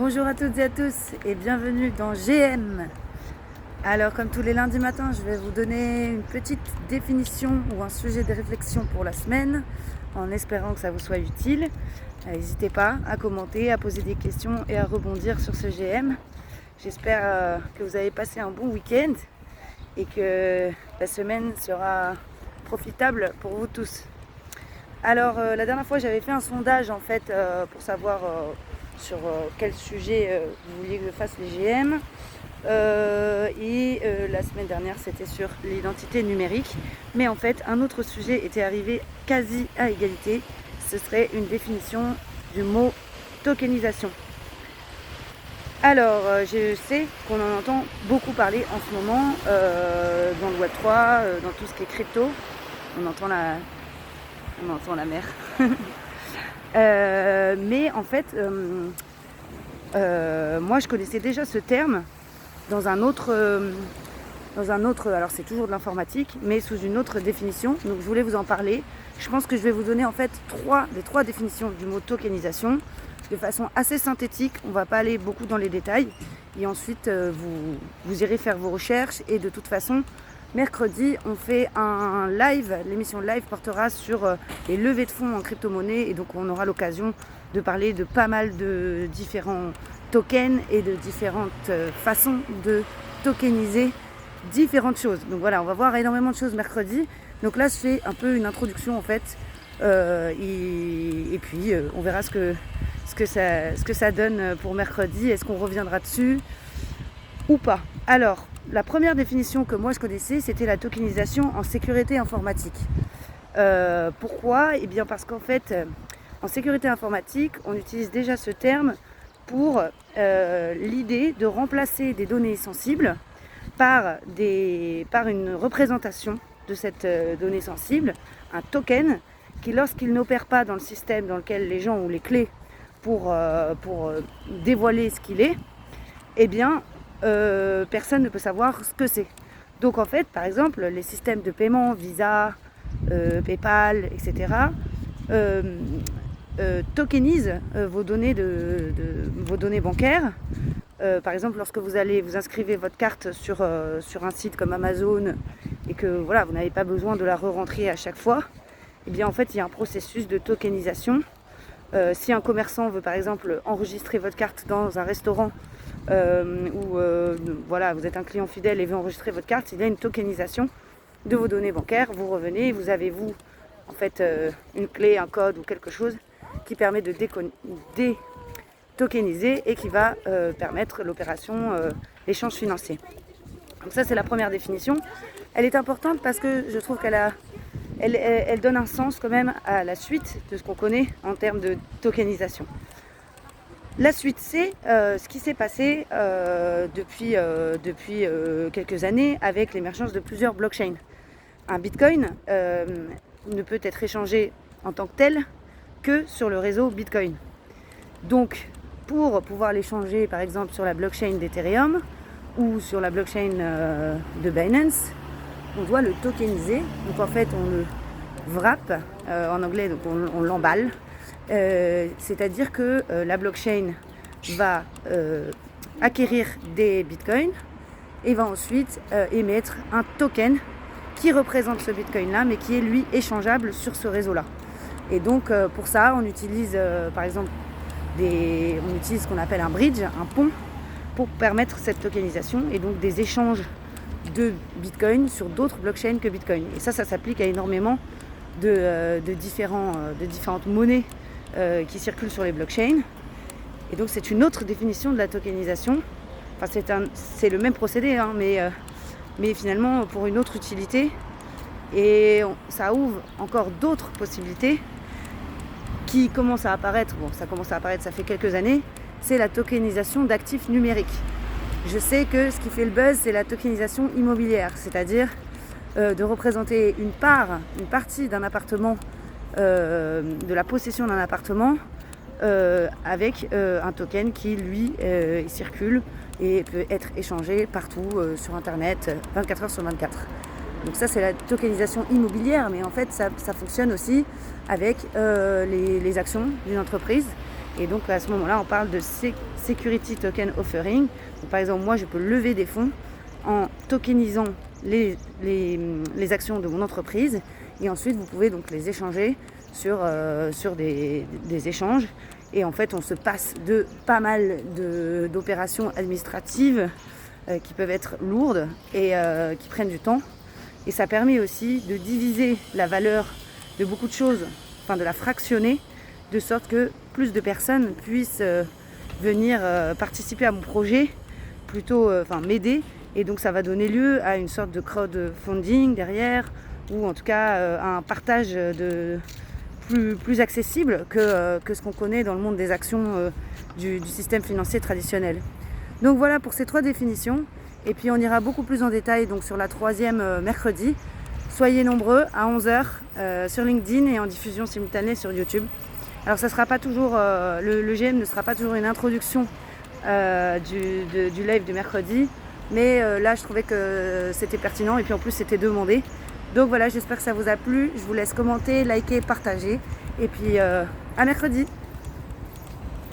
Bonjour à toutes et à tous et bienvenue dans GM. Alors comme tous les lundis matins, je vais vous donner une petite définition ou un sujet de réflexion pour la semaine en espérant que ça vous soit utile. N'hésitez pas à commenter, à poser des questions et à rebondir sur ce GM. J'espère que vous avez passé un bon week-end et que la semaine sera profitable pour vous tous. Alors la dernière fois j'avais fait un sondage en fait pour savoir sur quel sujet vous vouliez que je fasse les GM et la semaine dernière c'était sur l'identité numérique, mais en fait un autre sujet était arrivé quasi à égalité, ce serait une définition du mot tokenisation. Alors je sais qu'on en entend beaucoup parler en ce moment dans le Web3, dans tout ce qui est crypto, on entend la mer. Mais en fait, moi je connaissais déjà ce terme dans un autre, alors c'est toujours de l'informatique, mais sous une autre définition. Donc je voulais vous en parler. Je pense que je vais vous donner en fait les trois définitions du mot tokenisation de façon assez synthétique. On ne va pas aller beaucoup dans les détails. Et ensuite, vous irez faire vos recherches. Et de toute façon, mercredi, on fait un live. L'émission live portera sur les levées de fonds en crypto-monnaie. Et donc, on aura l'occasion de parler de pas mal de différents tokens et de différentes façons de tokeniser différentes choses. Donc voilà, on va voir énormément de choses mercredi. Donc là, je fais un peu une introduction en fait. Et puis, on verra ce que ça donne pour mercredi. Est-ce qu'on reviendra dessus ou pas? Alors, la première définition que moi je connaissais, c'était la tokenisation en sécurité informatique. Pourquoi? Eh bien parce qu'en fait, en sécurité informatique, on utilise déjà ce terme pour l'idée de remplacer des données sensibles par une représentation de cette donnée sensible, un token qui, lorsqu'il n'opère pas dans le système dans lequel les gens ont les clés pour dévoiler ce qu'il est, eh bien, personne ne peut savoir ce que c'est. Donc en fait, par exemple, les systèmes de paiement, Visa, PayPal, etc., tokenisent vos données bancaires. Par exemple, lorsque vous inscrivez votre carte sur un site comme Amazon et que voilà, vous n'avez pas besoin de la re-rentrer à chaque fois, eh bien en fait, il y a un processus de tokenisation. Si un commerçant veut par exemple enregistrer votre carte dans un restaurant ou voilà, vous êtes un client fidèle et veut enregistrer votre carte, il y a une tokenisation de vos données bancaires. Vous revenez, vous avez en fait une clé, un code ou quelque chose qui permet de détokeniser et qui va permettre l'opération, l'échange financier. Donc ça c'est la première définition. Elle est importante parce que je trouve elle donne un sens quand même à la suite de ce qu'on connaît en termes de tokenisation. La suite, c'est ce qui s'est passé depuis quelques années avec l'émergence de plusieurs blockchains. Un bitcoin ne peut être échangé en tant que tel que sur le réseau Bitcoin. Donc, pour pouvoir l'échanger par exemple sur la blockchain d'Ethereum ou sur la blockchain de Binance, on doit le tokeniser. Donc en fait, on le wrap en anglais, donc on l'emballe. C'est-à-dire que la blockchain va acquérir des bitcoins et va ensuite émettre un token qui représente ce bitcoin-là, mais qui est lui échangeable sur ce réseau-là. Et donc pour ça, on utilise par exemple ce qu'on appelle un bridge, un pont, pour permettre cette tokenisation et donc des échanges de Bitcoin sur d'autres blockchains que Bitcoin. Et ça s'applique à énormément de différentes monnaies qui circulent sur les blockchains. Et donc c'est une autre définition de la tokenisation. Enfin, c'est le même procédé, hein, mais finalement pour une autre utilité. Et ça ouvre encore d'autres possibilités qui commencent à apparaître. Bon, ça commence à apparaître, ça fait quelques années. C'est la tokenisation d'actifs numériques. Je sais que ce qui fait le buzz, c'est la tokenisation immobilière, c'est-à-dire de représenter une partie d'un appartement, de la possession d'un appartement, avec un token qui, lui, circule et peut être échangé partout sur Internet, 24 heures sur 24. Donc ça, c'est la tokenisation immobilière, mais en fait, ça fonctionne aussi avec les actions d'une entreprise Et donc à ce moment-là, on parle de Security Token Offering. Donc, par exemple, moi, je peux lever des fonds en tokenisant les actions de mon entreprise. Et ensuite, vous pouvez donc les échanger sur des échanges. Et en fait, on se passe de pas mal d'opérations administratives qui peuvent être lourdes et qui prennent du temps. Et ça permet aussi de diviser la valeur de beaucoup de choses, enfin de la fractionner, de sorte que plus de personnes puissent venir participer à mon projet, plutôt m'aider. Et donc ça va donner lieu à une sorte de crowdfunding derrière, ou en tout cas à un partage plus accessible que ce qu'on connaît dans le monde des actions du système financier traditionnel. Donc voilà pour ces 3 définitions. Et puis on ira beaucoup plus en détail donc sur la 3e mercredi. Soyez nombreux à 11h sur LinkedIn et en diffusion simultanée sur YouTube. Alors ça sera pas toujours, le GM ne sera pas toujours une introduction du live du mercredi. Mais là je trouvais que c'était pertinent et puis en plus c'était demandé. Donc voilà, j'espère que ça vous a plu. Je vous laisse commenter, liker, partager. Et puis à mercredi.